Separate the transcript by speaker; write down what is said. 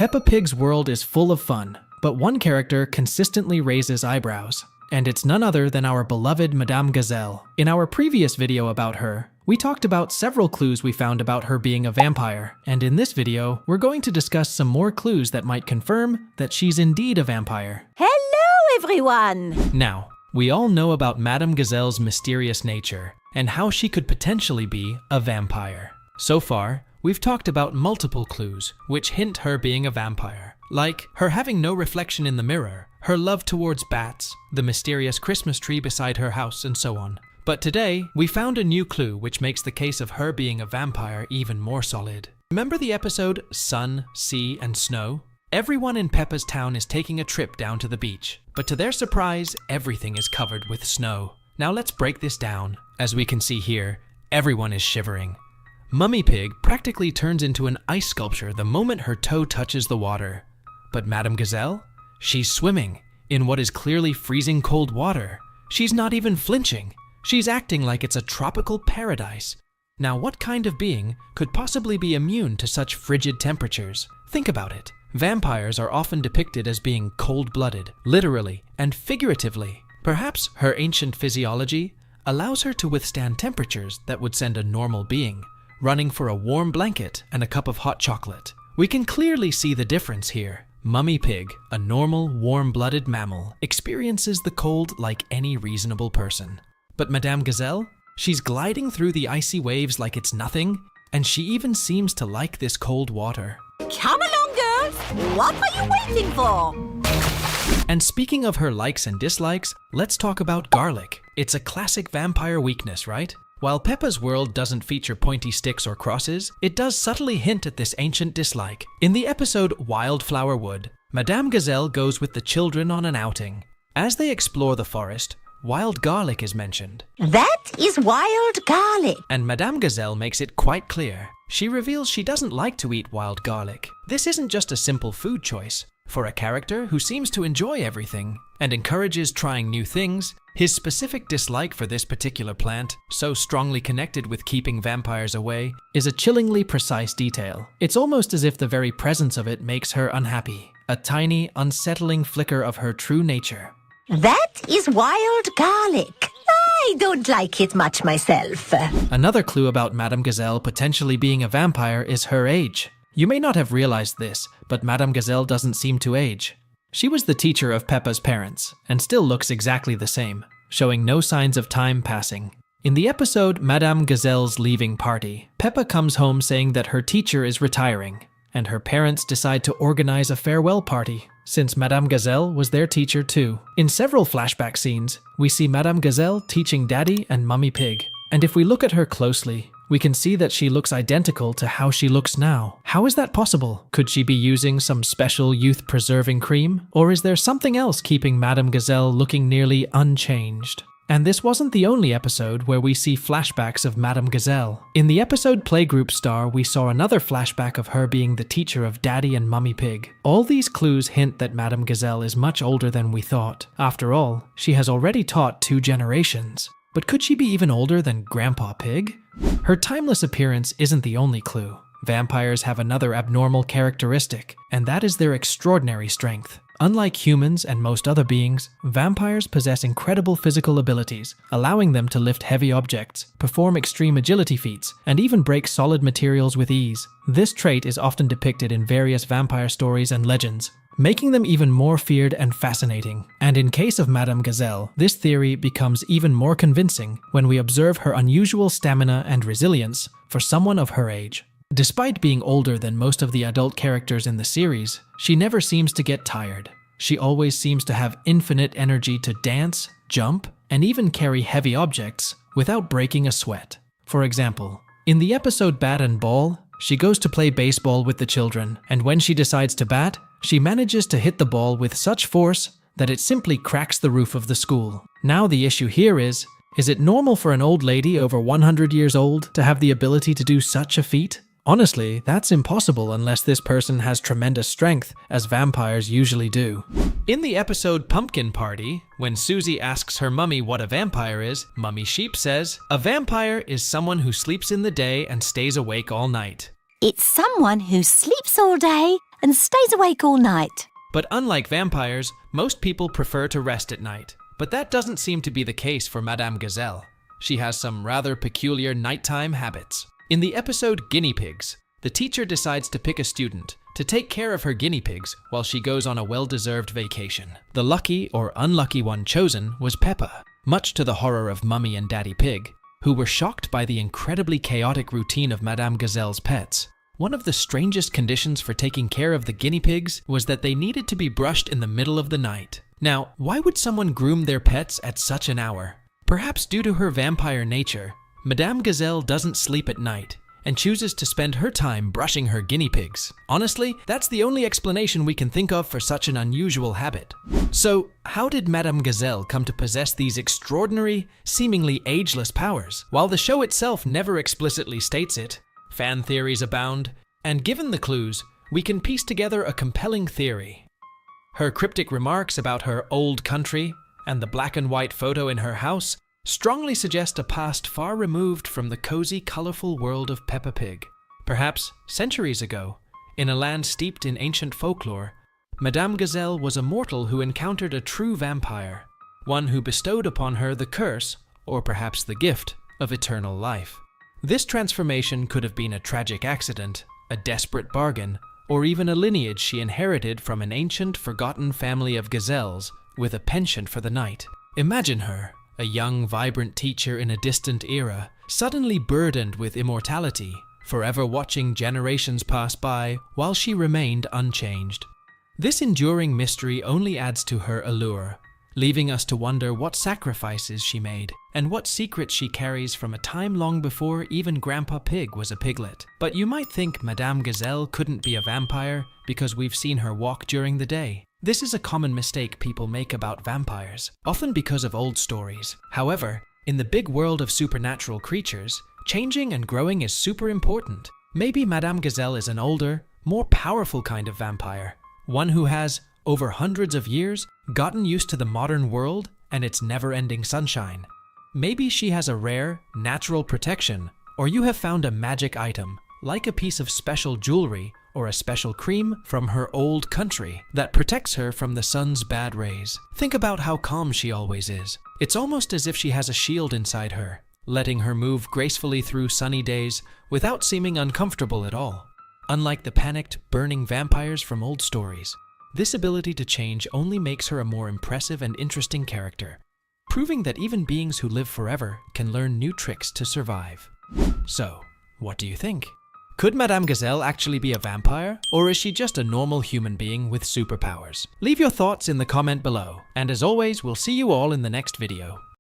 Speaker 1: Peppa Pig's world is full of fun, but one character consistently raises eyebrows, and it's none other than our beloved Madame Gazelle. In our previous video about her, we talked about several clues we found about her being a vampire, and in this video, we're going to discuss some more clues that might confirm that she's indeed a vampire.
Speaker 2: Hello, everyone!
Speaker 1: Now, we all know about Madame Gazelle's mysterious nature, and how she could potentially be a vampire. So far, we've talked about multiple clues which hint her being a vampire, like her having no reflection in the mirror, her love towards bats, the mysterious Christmas tree beside her house, and so on. But today, we found a new clue which makes the case of her being a vampire even more solid. Remember the episode Sun, Sea, and Snow? Everyone in Peppa's town is taking a trip down to the beach, but to their surprise, everything is covered with snow. Now let's break this down. As we can see here, everyone is shivering. Mummy Pig practically turns into an ice sculpture the moment her toe touches the water. But Madame Gazelle? She's swimming in what is clearly freezing cold water. She's not even flinching. She's acting like it's a tropical paradise. Now, what kind of being could possibly be immune to such frigid temperatures? Think about it. Vampires are often depicted as being cold-blooded, literally and figuratively. Perhaps her ancient physiology allows her to withstand temperatures that would send a normal being running for a warm blanket and a cup of hot chocolate. We can clearly see the difference here. Mummy Pig, a normal, warm-blooded mammal, experiences the cold like any reasonable person. But Madame Gazelle? She's gliding through the icy waves like it's nothing, and she even seems to like this cold water.
Speaker 2: Come along, girls! What are you waiting for?
Speaker 1: And speaking of her likes and dislikes, let's talk about garlic. It's a classic vampire weakness, right? While Peppa's world doesn't feature pointy sticks or crosses, it does subtly hint at this ancient dislike. In the episode Wildflower Wood, Madame Gazelle goes with the children on an outing. As they explore the forest, wild garlic is mentioned.
Speaker 2: That is wild garlic.
Speaker 1: And Madame Gazelle makes it quite clear. She reveals she doesn't like to eat wild garlic. This isn't just a simple food choice. For a character who seems to enjoy everything and encourages trying new things, his specific dislike for this particular plant, so strongly connected with keeping vampires away, is a chillingly precise detail. It's almost as if the very presence of it makes her unhappy, a tiny, unsettling flicker of her true nature.
Speaker 2: That is wild garlic. I don't like it much myself.
Speaker 1: Another clue about Madame Gazelle potentially being a vampire is her age. You may not have realized this, but Madame Gazelle doesn't seem to age. She was the teacher of Peppa's parents, and still looks exactly the same, showing no signs of time passing. In the episode Madame Gazelle's Leaving Party, Peppa comes home saying that her teacher is retiring, and her parents decide to organize a farewell party, since Madame Gazelle was their teacher too. In several flashback scenes, we see Madame Gazelle teaching Daddy and Mummy Pig, and if we look at her closely, we can see that she looks identical to how she looks now. How is that possible? Could she be using some special youth-preserving cream? Or is there something else keeping Madame Gazelle looking nearly unchanged? And this wasn't the only episode where we see flashbacks of Madame Gazelle. In the episode Playgroup Star, we saw another flashback of her being the teacher of Daddy and Mummy Pig. All these clues hint that Madame Gazelle is much older than we thought. After all, she has already taught 2 generations. But could she be even older than Grandpa Pig? Her timeless appearance isn't the only clue. Vampires have another abnormal characteristic, and that is their extraordinary strength. Unlike humans and most other beings, vampires possess incredible physical abilities, allowing them to lift heavy objects, perform extreme agility feats, and even break solid materials with ease. This trait is often depicted in various vampire stories and legends, making them even more feared and fascinating. And in case of Madame Gazelle, this theory becomes even more convincing when we observe her unusual stamina and resilience for someone of her age. Despite being older than most of the adult characters in the series, she never seems to get tired. She always seems to have infinite energy to dance, jump, and even carry heavy objects without breaking a sweat. For example, in the episode Bat and Ball, she goes to play baseball with the children, and when she decides to bat, she manages to hit the ball with such force that it simply cracks the roof of the school. Now the issue here is it normal for an old lady over 100 years old to have the ability to do such a feat? Honestly, that's impossible unless this person has tremendous strength, as vampires usually do. In the episode Pumpkin Party, when Susie asks her mummy what a vampire is, Mummy Sheep says, "A vampire is someone who sleeps in the day and stays awake all night."
Speaker 2: It's someone who sleeps all day
Speaker 3: and stays awake all night.
Speaker 1: But unlike vampires, most people prefer to rest at night. But that doesn't seem to be the case for Madame Gazelle. She has some rather peculiar nighttime habits. In the episode Guinea Pigs, the teacher decides to pick a student to take care of her guinea pigs while she goes on a well-deserved vacation. The lucky or unlucky one chosen was Peppa, much to the horror of Mummy and Daddy Pig, who were shocked by the incredibly chaotic routine of Madame Gazelle's pets. One of the strangest conditions for taking care of the guinea pigs was that they needed to be brushed in the middle of the night. Now, why would someone groom their pets at such an hour? Perhaps due to her vampire nature, Madame Gazelle doesn't sleep at night and chooses to spend her time brushing her guinea pigs. Honestly, that's the only explanation we can think of for such an unusual habit. So, how did Madame Gazelle come to possess these extraordinary, seemingly ageless powers? While the show itself never explicitly states it, fan theories abound, and given the clues, we can piece together a compelling theory. Her cryptic remarks about her old country and the black and white photo in her house strongly suggest a past far removed from the cozy, colorful world of Peppa Pig. Perhaps centuries ago, in a land steeped in ancient folklore, Madame Gazelle was a mortal who encountered a true vampire, one who bestowed upon her the curse, or perhaps the gift, of eternal life. This transformation could have been a tragic accident, a desperate bargain, or even a lineage she inherited from an ancient, forgotten family of gazelles with a penchant for the night. Imagine her, a young, vibrant teacher in a distant era, suddenly burdened with immortality, forever watching generations pass by while she remained unchanged. This enduring mystery only adds to her allure, leaving us to wonder what sacrifices she made and what secrets she carries from a time long before even Grandpa Pig was a piglet. But you might think Madame Gazelle couldn't be a vampire because we've seen her walk during the day. This is a common mistake people make about vampires, often because of old stories. However, in the big world of supernatural creatures, changing and growing is super important. Maybe Madame Gazelle is an older, more powerful kind of vampire, one who has, over hundreds of years, gotten used to the modern world and its never-ending sunshine. Maybe she has a rare, natural protection, or you have found a magic item, like a piece of special jewelry or a special cream from her old country that protects her from the sun's bad rays. Think about how calm she always is. It's almost as if she has a shield inside her, letting her move gracefully through sunny days without seeming uncomfortable at all. Unlike the panicked, burning vampires from old stories, this ability to change only makes her a more impressive and interesting character, proving that even beings who live forever can learn new tricks to survive. So, what do you think? Could Madame Gazelle actually be a vampire, or is she just a normal human being with superpowers? Leave your thoughts in the comment below, and as always, we'll see you all in the next video.